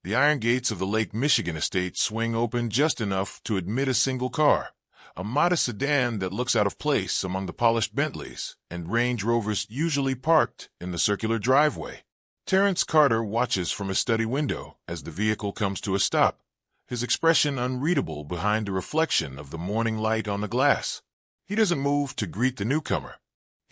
The iron gates of the Lake Michigan estate swing open just enough to admit a single car, a modest sedan that looks out of place among the polished Bentleys and Range Rovers usually parked in the circular driveway. Terrence Carter watches from his study window as the vehicle comes to a stop, his expression unreadable behind the reflection of the morning light on the glass. He doesn't move to greet the newcomer.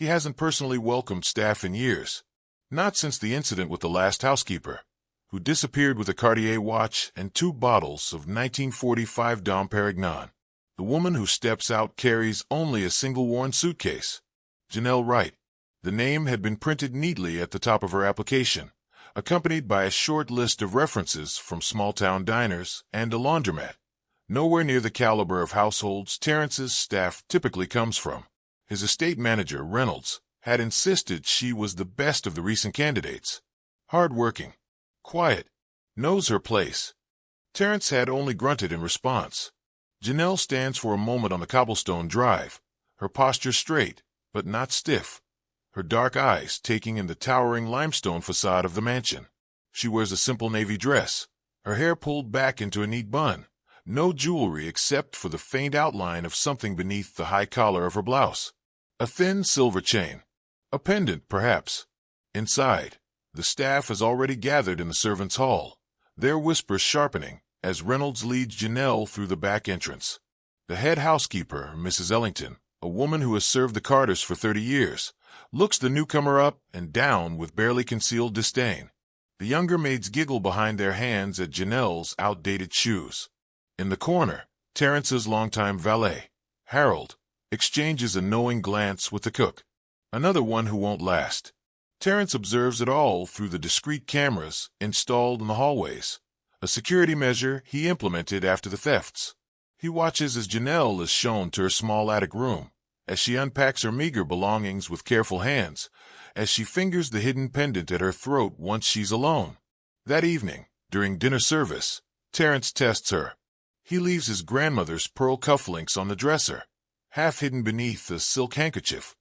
He hasn't personally welcomed staff in years, not since the incident with the last housekeeper, who disappeared with a Cartier watch and 2 bottles of 1945 Dom Perignon. The woman who steps out carries only a single worn suitcase. Janelle Wright. The name had been printed neatly at the top of her application, accompanied by a short list of references from small-town diners and a laundromat. Nowhere near the caliber of households Terrence's staff typically comes from. His estate manager, Reynolds, had insisted she was the best of the recent candidates. Hard-working, quiet, knows her place. Terrence had only grunted in response. Janelle stands for a moment on the cobblestone drive, her posture straight, but not stiff, her dark eyes taking in the towering limestone facade of the mansion. She wears a simple navy dress, her hair pulled back into a neat bun, no jewelry except for the faint outline of something beneath the high collar of her blouse. A thin silver chain. A pendant, perhaps. Inside, the staff has already gathered in the servants' hall, their whispers sharpening as Reynolds leads Janelle through the back entrance. The head housekeeper, Mrs. Ellington, a woman who has served the Carters for 30 years, looks the newcomer up and down with barely concealed disdain. The younger maids giggle behind their hands at Janelle's outdated shoes. In the corner, Terrence's longtime valet, Harold, exchanges a knowing glance with the cook. Another one who won't last. Terrence observes it all through the discreet cameras installed in the hallways, a security measure he implemented after the thefts. He watches as Janelle is shown to her small attic room, as she unpacks her meager belongings with careful hands, as she fingers the hidden pendant at her throat once she's alone. That evening, during dinner service, Terrence tests her. He leaves his grandmother's pearl cufflinks on the dresser, half hidden beneath a silk handkerchief.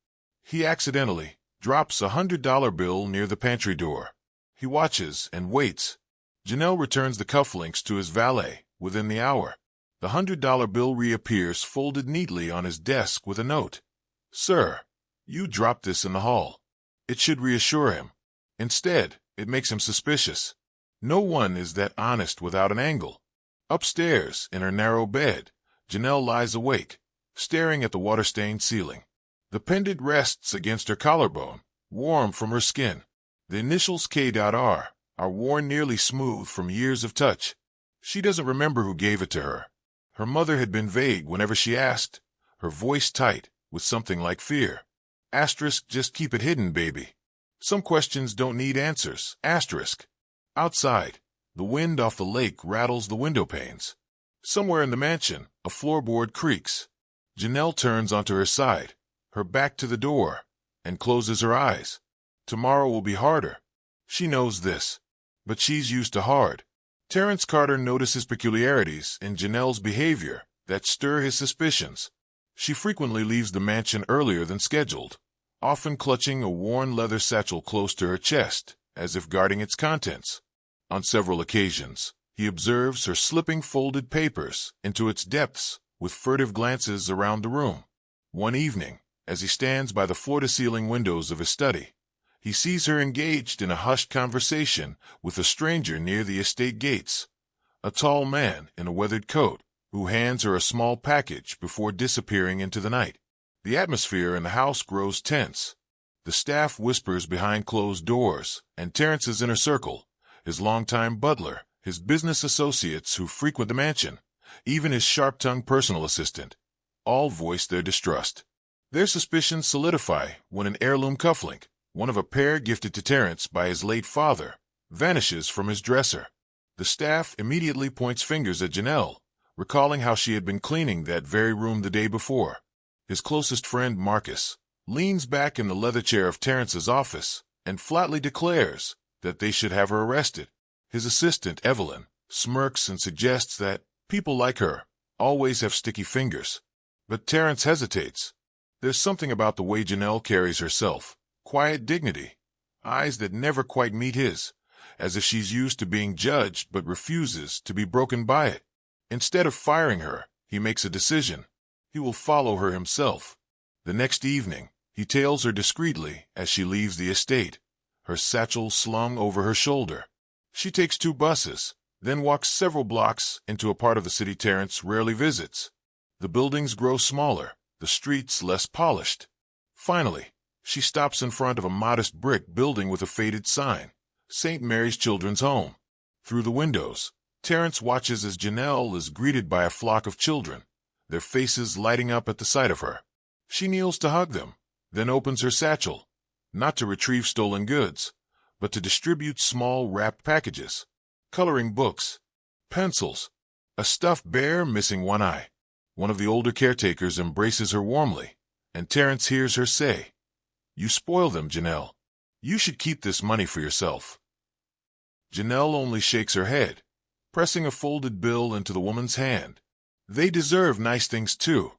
He accidentally drops a $100 bill near the pantry door. He watches and waits. Janelle returns the cufflinks to his valet within the hour. The $100 bill reappears folded neatly on his desk with a note. "Sir, you dropped this in the hall." It should reassure him. Instead, it makes him suspicious. No one is that honest without an angle. Upstairs, in her narrow bed, Janelle lies awake, staring at the water-stained ceiling. The pendant rests against her collarbone, warm from her skin. The initials K.R. are worn nearly smooth from years of touch. She doesn't remember who gave it to her. Her mother had been vague whenever she asked, her voice tight with something like fear. Asterisk, just keep it hidden, baby. Some questions don't need answers. Asterisk. Outside, the wind off the lake rattles the window panes. Somewhere in the mansion, a floorboard creaks. Janelle turns onto her side, her back to the door, and closes her eyes. Tomorrow will be harder. She knows this, but she's used to hard. Terrence Carter notices peculiarities in Janelle's behavior that stir his suspicions. She frequently leaves the mansion earlier than scheduled, often clutching a worn leather satchel close to her chest, as if guarding its contents. On several occasions, he observes her slipping folded papers into its depths with furtive glances around the room. One evening, as he stands by the floor-to-ceiling windows of his study, he sees her engaged in a hushed conversation with a stranger near the estate gates, a tall man in a weathered coat, who hands her a small package before disappearing into the night. The atmosphere in the house grows tense. The staff whispers behind closed doors, and Terrence's inner circle, his longtime butler, his business associates who frequent the mansion, even his sharp-tongued personal assistant, all voice their distrust. Their suspicions solidify when an heirloom cufflink, one of a pair gifted to Terrence by his late father, vanishes from his dresser. The staff immediately points fingers at Janelle, recalling how she had been cleaning that very room the day before. His closest friend, Marcus, leans back in the leather chair of Terrence's office and flatly declares that they should have her arrested. His assistant, Evelyn, smirks and suggests that people like her always have sticky fingers. But Terrence hesitates. There's something about the way Janelle carries herself, quiet dignity, eyes that never quite meet his, as if she's used to being judged but refuses to be broken by it. Instead of firing her, he makes a decision. He will follow her himself. The next evening, he tails her discreetly as she leaves the estate, her satchel slung over her shoulder. She takes 2 buses, then walks several blocks into a part of the city Terrence rarely visits. The buildings grow smaller, the streets less polished. Finally, she stops in front of a modest brick building with a faded sign, St. Mary's Children's Home. Through the windows, Terrence watches as Janelle is greeted by a flock of children, their faces lighting up at the sight of her. She kneels to hug them, then opens her satchel, not to retrieve stolen goods, but to distribute small wrapped packages, coloring books, pencils, a stuffed bear missing one eye. One of the older caretakers embraces her warmly, and Terrence hears her say, "You spoil them, Janelle. You should keep this money for yourself." Janelle only shakes her head, pressing a folded bill into the woman's hand. "They deserve nice things too,"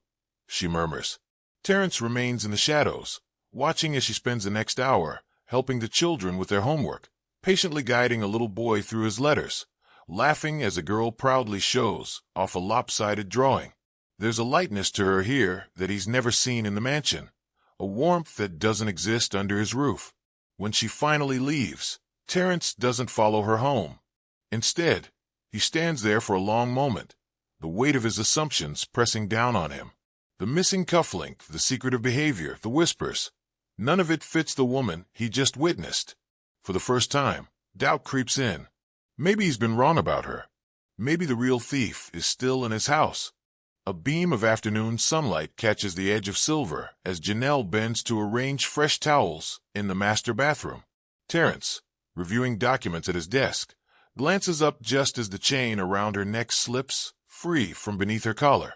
she murmurs. Terrence remains in the shadows, watching as she spends the next hour helping the children with their homework, patiently guiding a little boy through his letters, laughing as a girl proudly shows off a lopsided drawing. There's a lightness to her here that he's never seen in the mansion, a warmth that doesn't exist under his roof. When she finally leaves, Terrence doesn't follow her home. Instead, he stands there for a long moment, the weight of his assumptions pressing down on him. The missing cufflink, the secretive behavior, the whispers. None of it fits the woman he just witnessed. For the first time, doubt creeps in. Maybe he's been wrong about her. Maybe the real thief is still in his house. A beam of afternoon sunlight catches the edge of silver as Janelle bends to arrange fresh towels in the master bathroom. Terrence, reviewing documents at his desk, glances up just as the chain around her neck slips free from beneath her collar.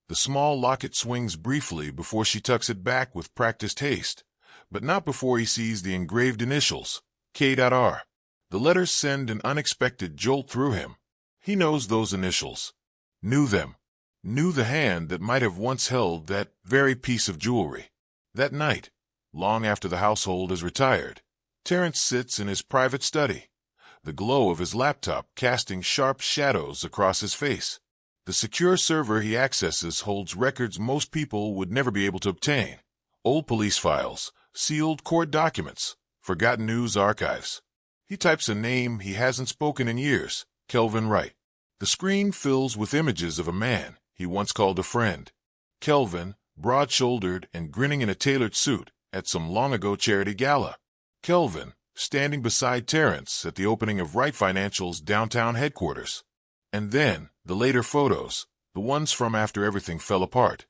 The small locket swings briefly before she tucks it back with practiced haste, but not before he sees the engraved initials, K.R. The letters send an unexpected jolt through him. He knows those initials, knew them, knew the hand that might have once held that very piece of jewelry. That night, long after the household has retired, Terrence sits in his private study, the glow of his laptop casting sharp shadows across his face. The secure server he accesses holds records most people would never be able to obtain. Old police files, sealed court documents, forgotten news archives. He types a name he hasn't spoken in years, Kelvin Wright. The screen fills with images of a man he once called a friend. Kelvin, broad-shouldered and grinning in a tailored suit at some long-ago charity gala. Kelvin, standing beside Terrence at the opening of Wright Financial's downtown headquarters. And then, the later photos, the ones from after everything fell apart.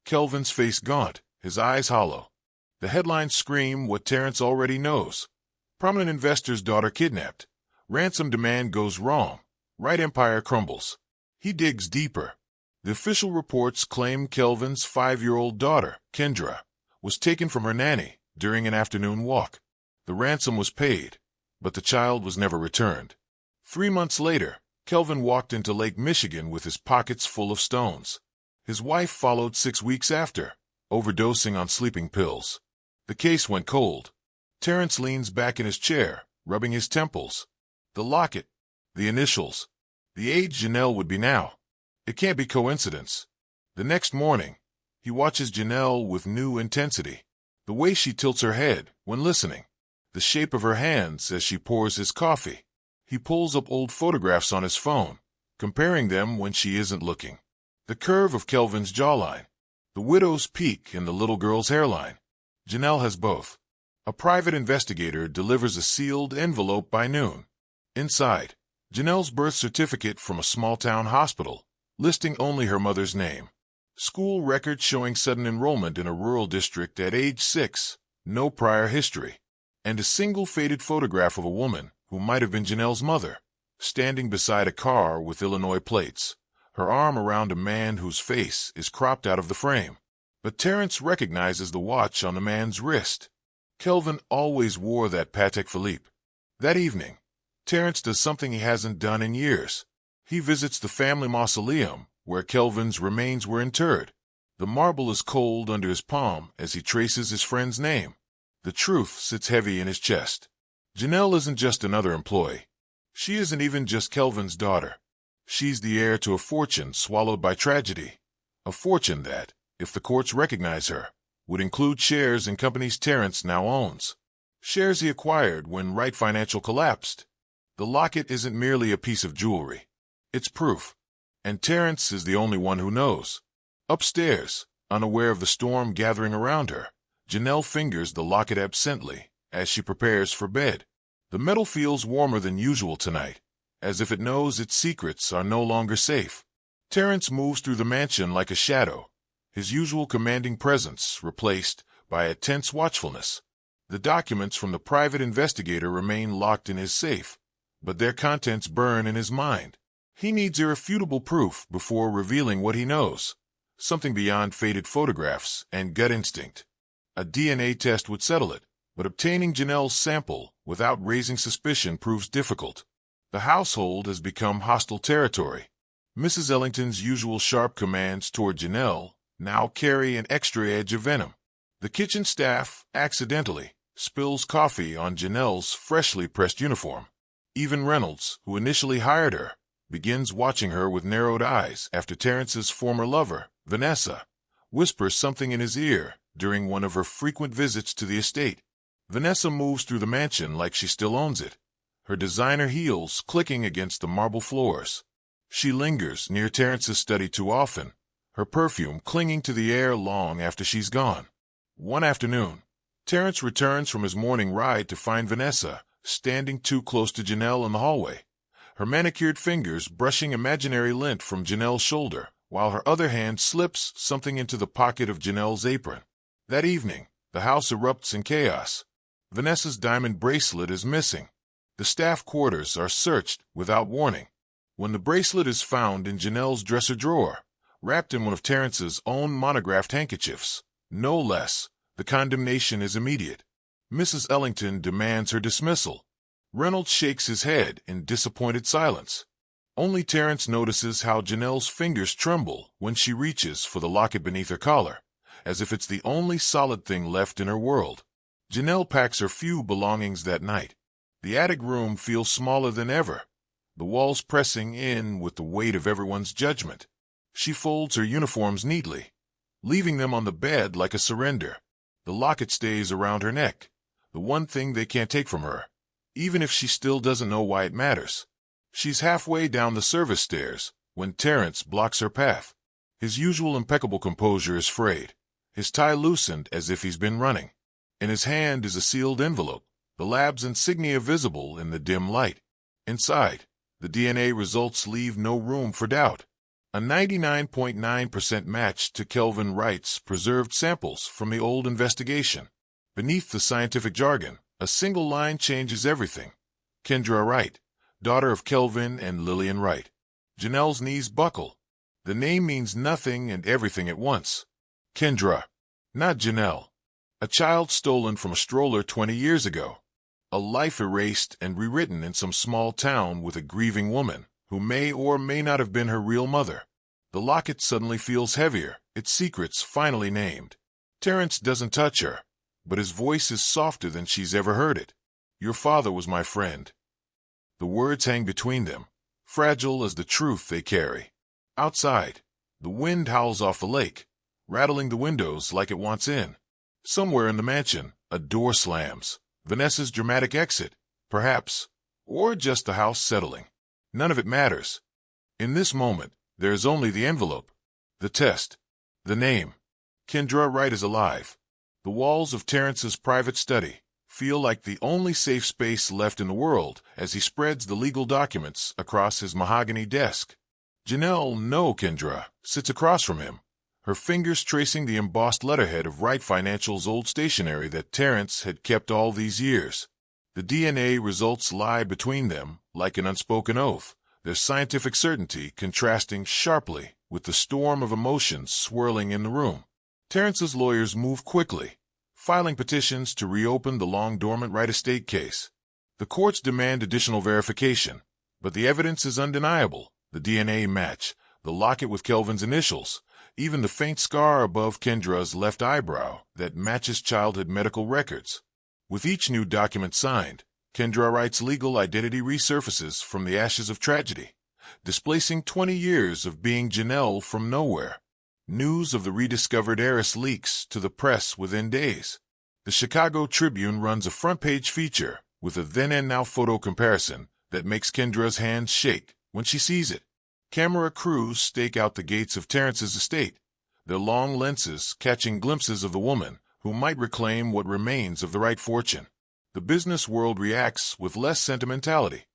Kelvin's face gaunt, his eyes hollow. The headlines scream what Terrence already knows. Prominent investor's daughter kidnapped. Ransom demand goes wrong. Wright empire crumbles. He digs deeper. The official reports claim Kelvin's 5-year-old daughter, Kendra, was taken from her nanny during an afternoon walk. The ransom was paid, but the child was never returned. 3 months later, Kelvin walked into Lake Michigan with his pockets full of stones. His wife followed 6 weeks after, overdosing on sleeping pills. The case went cold. Terrence leans back in his chair, rubbing his temples. The locket, the initials, the age Janelle would be now. It can't be coincidence. The next morning, he watches Janelle with new intensity. The way she tilts her head when listening. The shape of her hands as she pours his coffee. He pulls up old photographs on his phone, comparing them when she isn't looking. The curve of Kelvin's jawline. The widow's peak in the little girl's hairline. Janelle has both. A private investigator delivers a sealed envelope by noon. Inside, Janelle's birth certificate from a small-town hospital, listing only her mother's name. School records showing sudden enrollment in a rural district at age 6, no prior history. And a single faded photograph of a woman who might have been Janelle's mother, standing beside a car with Illinois plates, her arm around a man whose face is cropped out of the frame. But Terrence recognizes the watch on the man's wrist. Kelvin always wore that Patek Philippe. That evening, Terrence does something he hasn't done in years. He visits the family mausoleum where Kelvin's remains were interred. The marble is cold under his palm as he traces his friend's name. The truth sits heavy in his chest. Janelle isn't just another employee. She isn't even just Kelvin's daughter. She's the heir to a fortune swallowed by tragedy. A fortune that, if the courts recognize her, would include shares in companies Terrence now owns. Shares he acquired when Wright Financial collapsed. The locket isn't merely a piece of jewelry. It's proof. And Terrence is the only one who knows. Upstairs, unaware of the storm gathering around her, Janelle fingers the locket absently as she prepares for bed. The metal feels warmer than usual tonight, as if it knows its secrets are no longer safe. Terrence moves through the mansion like a shadow, his usual commanding presence replaced by a tense watchfulness. The documents from the private investigator remain locked in his safe, but their contents burn in his mind. He needs irrefutable proof before revealing what he knows, something beyond faded photographs and gut instinct. A DNA test would settle it, but obtaining Janelle's sample without raising suspicion proves difficult. The household has become hostile territory. Mrs. Ellington's usual sharp commands toward Janelle now carry an extra edge of venom. The kitchen staff, accidentally, spills coffee on Janelle's freshly pressed uniform. Even Reynolds, who initially hired her, begins watching her with narrowed eyes after Terrence's former lover, Vanessa, whispers something in his ear during one of her frequent visits to the estate. Vanessa moves through the mansion like she still owns it, her designer heels clicking against the marble floors. She lingers near Terrence's study too often, her perfume clinging to the air long after she's gone. One afternoon, Terrence returns from his morning ride to find Vanessa standing too close to Janelle in the hallway, her manicured fingers brushing imaginary lint from Janelle's shoulder, while her other hand slips something into the pocket of Janelle's apron. That evening, the house erupts in chaos. Vanessa's diamond bracelet is missing. The staff quarters are searched without warning. When the bracelet is found in Janelle's dresser drawer, wrapped in one of Terrence's own monographed handkerchiefs, no less, the condemnation is immediate. Mrs. Ellington demands her dismissal. Reynolds shakes his head in disappointed silence. Only Terrence notices how Janelle's fingers tremble when she reaches for the locket beneath her collar, as if it's the only solid thing left in her world. Janelle packs her few belongings that night. The attic room feels smaller than ever, the walls pressing in with the weight of everyone's judgment. She folds her uniforms neatly, leaving them on the bed like a surrender. The locket stays around her neck, the one thing they can't take from her, even if she still doesn't know why it matters. She's halfway down the service stairs when Terrence blocks her path. His usual impeccable composure is frayed, his tie loosened as if he's been running. In his hand is a sealed envelope, the lab's insignia visible in the dim light. Inside, the DNA results leave no room for doubt. A 99.9% match to Kelvin Wright's preserved samples from the old investigation. Beneath the scientific jargon, a single line changes everything. Kendra Wright, daughter of Kelvin and Lillian Wright. Janelle's knees buckle. The name means nothing and everything at once. Kendra, not Janelle. A child stolen from a stroller 20 years ago. A life erased and rewritten in some small town with a grieving woman who may or may not have been her real mother. The locket suddenly feels heavier, its secrets finally named. Terrence doesn't touch her, but his voice is softer than she's ever heard it. Your father was my friend. The words hang between them, fragile as the truth they carry. Outside, the wind howls off the lake, rattling the windows like it wants in. Somewhere in the mansion, a door slams. Vanessa's dramatic exit, perhaps, or just the house settling. None of it matters. In this moment, there is only the envelope, the test, the name. Kendra Wright is alive. The walls of Terrence's private study feel like the only safe space left in the world as he spreads the legal documents across his mahogany desk. Janelle, no Kendra, sits across from him, her fingers tracing the embossed letterhead of Wright Financial's old stationery that Terrence had kept all these years. The DNA results lie between them like an unspoken oath, their scientific certainty contrasting sharply with the storm of emotions swirling in the room. Terrence's lawyers move quickly, filing petitions to reopen the long-dormant Wright estate case. The courts demand additional verification, but the evidence is undeniable. The DNA match, the locket with Kelvin's initials, even the faint scar above Kendra's left eyebrow that matches childhood medical records. With each new document signed, Kendra Wright's legal identity resurfaces from the ashes of tragedy, displacing 20 years of being Janelle from nowhere. News of the rediscovered heiress leaks to the press within days. The Chicago Tribune runs a front-page feature with a then-and-now photo comparison that makes Kendra's hands shake when she sees it. Camera crews stake out the gates of Terrence's estate, their long lenses catching glimpses of the woman who might reclaim what remains of the Wright fortune. The business world reacts with less sentimentality.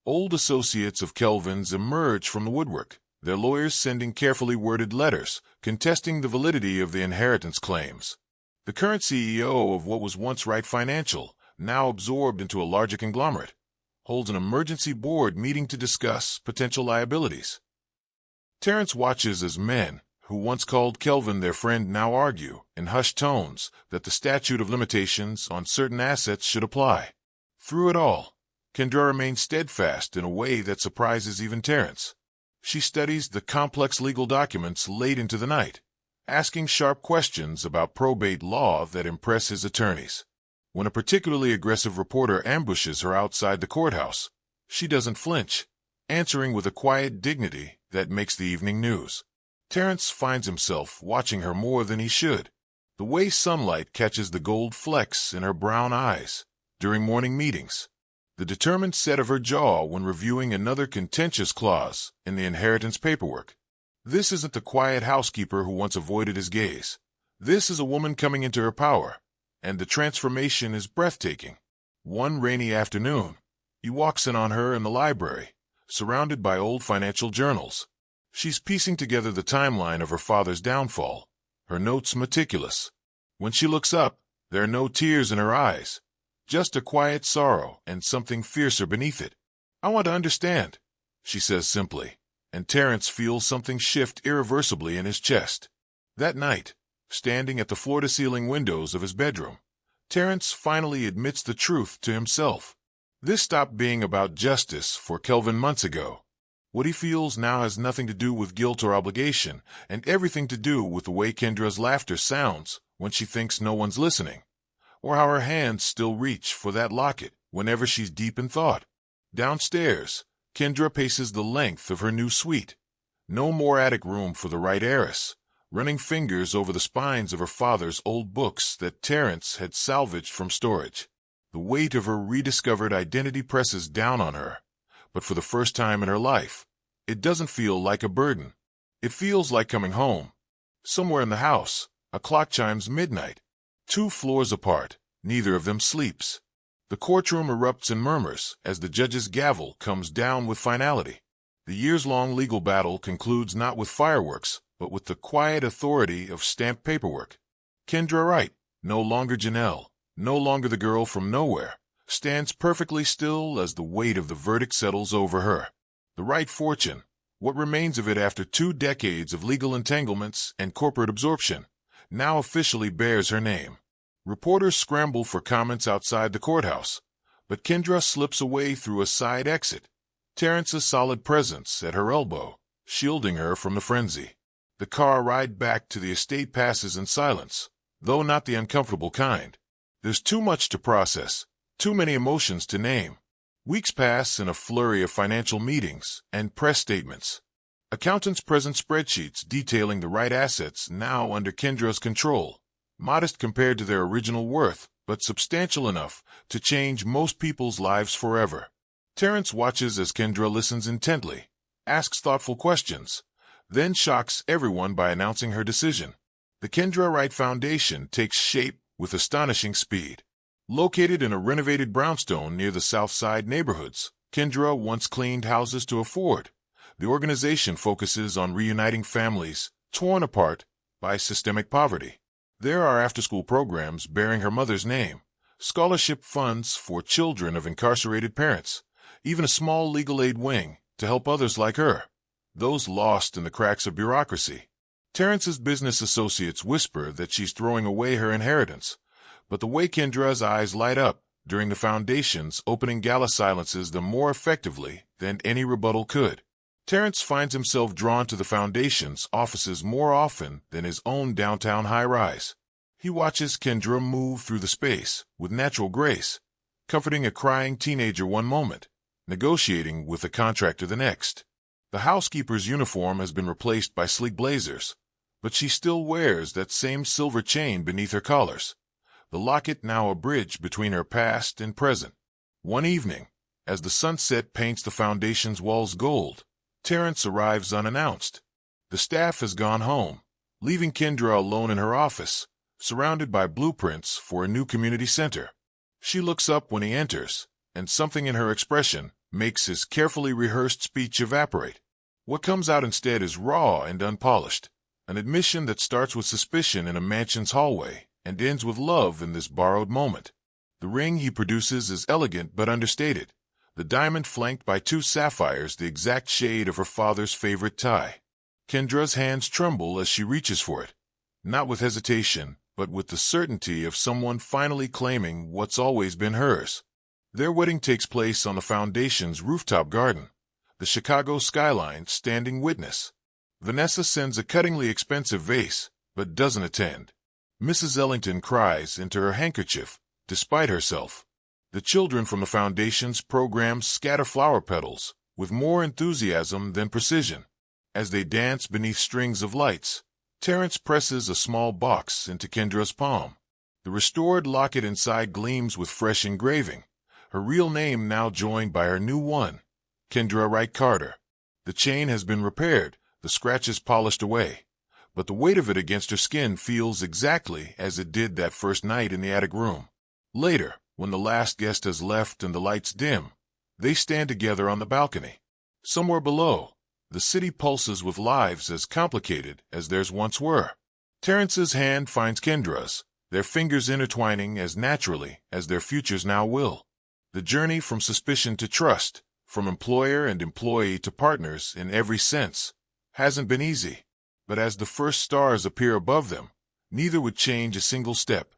Old associates of Kelvin's emerge from the woodwork, their lawyers sending carefully worded letters contesting the validity of the inheritance claims. The current CEO of what was once Wright Financial, now absorbed into a larger conglomerate, holds an emergency board meeting to discuss potential liabilities. Terrence watches as men who once called Kelvin their friend now argue in hushed tones that the statute of limitations on certain assets should apply. Through it all, Kendra remains steadfast in a way that surprises even Terrence. She studies the complex legal documents late into the night, asking sharp questions about probate law that impress his attorneys. When a particularly aggressive reporter ambushes her outside the courthouse, she doesn't flinch, answering with a quiet dignity that makes the evening news. Terrence finds himself watching her more than he should. The way sunlight catches the gold flecks in her brown eyes during morning meetings, the determined set of her jaw when reviewing another contentious clause in the inheritance paperwork. This isn't the quiet housekeeper who once avoided his gaze. This is a woman coming into her power, and the transformation is breathtaking. One rainy afternoon, he walks in on her in the library, surrounded by old financial journals. She's piecing together the timeline of her father's downfall, her notes meticulous. When she looks up, there are no tears in her eyes, just a quiet sorrow and something fiercer beneath it. "I want to understand," she says simply, and Terrence feels something shift irreversibly in his chest. That night, standing at the floor-to-ceiling windows of his bedroom, Terrence finally admits the truth to himself. This stopped being about justice for Kelvin months ago. What he feels now has nothing to do with guilt or obligation, and everything to do with the way Kendra's laughter sounds when she thinks no one's listening, or how her hands still reach for that locket whenever she's deep in thought. Downstairs, Kendra paces the length of her new suite. No more attic room for the Wright heiress, running fingers over the spines of her father's old books that Terrence had salvaged from storage. The weight of her rediscovered identity presses down on her, but for the first time in her life, it doesn't feel like a burden. It feels like coming home. Somewhere in the house, a clock chimes midnight. 2 floors apart, neither of them sleeps. The courtroom erupts in murmurs as the judge's gavel comes down with finality. The years-long legal battle concludes not with fireworks, but with the quiet authority of stamped paperwork. Kendra Wright, no longer Janelle, no longer the girl from nowhere, stands perfectly still as the weight of the verdict settles over her. The Wright fortune, what remains of it after 2 decades of legal entanglements and corporate absorption, now officially bears her name. Reporters scramble for comments outside the courthouse, but Kendra slips away through a side exit, Terrence's solid presence at her elbow, shielding her from the frenzy. The car ride back to the estate passes in silence, though not the uncomfortable kind. There's too much to process, too many emotions to name. Weeks pass in a flurry of financial meetings and press statements. Accountants present spreadsheets detailing the Wright assets now under Kendra's control, modest compared to their original worth, but substantial enough to change most people's lives forever. Terrence watches as Kendra listens intently, asks thoughtful questions, then shocks everyone by announcing her decision. The Kendra Wright Foundation takes shape with astonishing speed. Located in a renovated brownstone near the South Side neighborhoods Kendra once cleaned houses to afford, the organization focuses on reuniting families torn apart by systemic poverty. There are after-school programs bearing her mother's name, scholarship funds for children of incarcerated parents, even a small legal aid wing to help others like her, those lost in the cracks of bureaucracy. Terrence's business associates whisper that she's throwing away her inheritance, but the way Kendra's eyes light up during the Foundation's opening gala silences them more effectively than any rebuttal could. Terrence finds himself drawn to the Foundation's offices more often than his own downtown high-rise. He watches Kendra move through the space with natural grace, comforting a crying teenager one moment, negotiating with the contractor the next. The housekeeper's uniform has been replaced by sleek blazers, but she still wears that same silver chain beneath her collars, the locket now a bridge between her past and present. One evening, as the sunset paints the foundation's walls gold, Terrence arrives unannounced. The staff has gone home, leaving Kendra alone in her office, surrounded by blueprints for a new community center. She looks up when he enters, and something in her expression makes his carefully rehearsed speech evaporate. What comes out instead is raw and unpolished, an admission that starts with suspicion in a mansion's hallway and ends with love in this borrowed moment. The ring he produces is elegant but understated, the diamond flanked by 2 sapphires the exact shade of her father's favorite tie. Kendra's hands tremble as she reaches for it, not with hesitation, but with the certainty of someone finally claiming what's always been hers. Their wedding takes place on the foundation's rooftop garden, the Chicago skyline standing witness. Vanessa sends a cuttingly expensive vase, but doesn't attend. Mrs. Ellington cries into her handkerchief, despite herself. The children from the foundation's programs scatter flower petals, with more enthusiasm than precision. As they dance beneath strings of lights, Terrence presses a small box into Kendra's palm. The restored locket inside gleams with fresh engraving, her real name now joined by her new one, Kendra Wright Carter. The chain has been repaired, the scratches polished away, but the weight of it against her skin feels exactly as it did that first night in the attic room. Later, when the last guest has left and the lights dim, they stand together on the balcony. Somewhere below, the city pulses with lives as complicated as theirs once were. Terrence's hand finds Kendra's, their fingers intertwining as naturally as their futures now will. The journey from suspicion to trust, from employer and employee to partners in every sense, hasn't been easy. But as the first stars appear above them, neither would change a single step.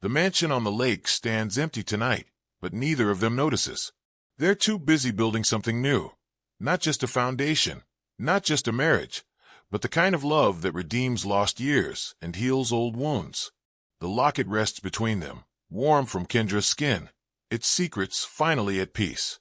The mansion on the lake stands empty tonight, but neither of them notices. They're too busy building something new. Not just a foundation, not just a marriage, but the kind of love that redeems lost years and heals old wounds. The locket rests between them, warm from Kendra's skin, its secrets finally at peace.